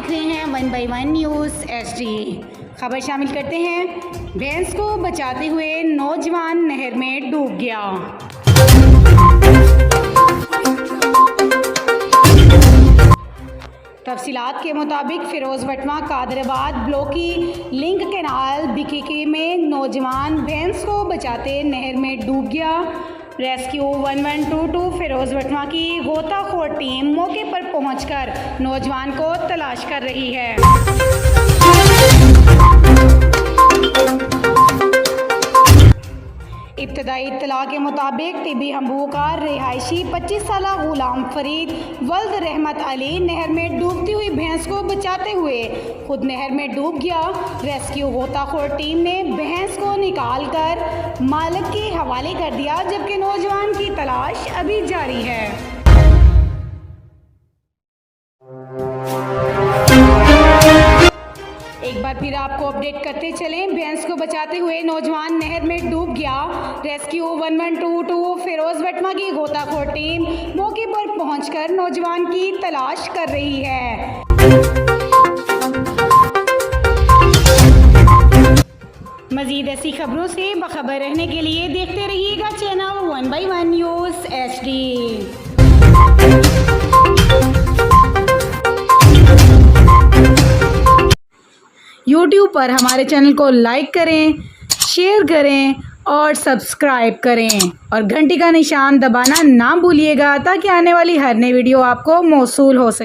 देख रहे हैं 1 बाई 1 न्यूज़ HD। खबर शामिल करते हैं। भैंस को बचाते हुए नौजवान नहर में डूब गया। तफसीलात के मुताबिक फिरोज वटवा कादराबाद ब्लॉक की लिंक कैनाल बिकेके में नौजवान भैंस को बचाते नहर में डूब गया। रेस्क्यू 1122 फिरोज वटवा की गोताखोर टीम मौके पर पहुंचकर नौजवान को तलाश कर रही है। इब्तदाई इत्तला के मुताबिक टिब्बी हम्बू का रिहायशी 25 साल गुलाम फरीद वल्द रहमत अली नहर में डूबती हुई भैंस को बचाते हुए खुद नहर में डूब गया। रेस्क्यू गोताखोर टीम ने भैंस को निकालकर मालिक के हवाले कर दिया, जबकि नौजवान की तलाश अभी जारी है। एक बार फिर आपको अपडेट करते चलें, भैंस को बचाते हुए नौजवान नहर में डूब गया। रेस्क्यू 1122 फिरोज वटवा की गोताखोर टीम मौके पर पहुंचकर नौजवान की तलाश कर रही है। मज़ीद ऐसी खबरों से बाखबर रहने के लिए देखते रहिएगा channel 1 by 1 news HD। YouTube पर हमारे चैनल को लाइक करें, शेयर करें और सब्सक्राइब करें और घंटी का निशान दबाना ना भूलिएगा, ताकि आने वाली हर नई वीडियो आपको मौसूल हो सके।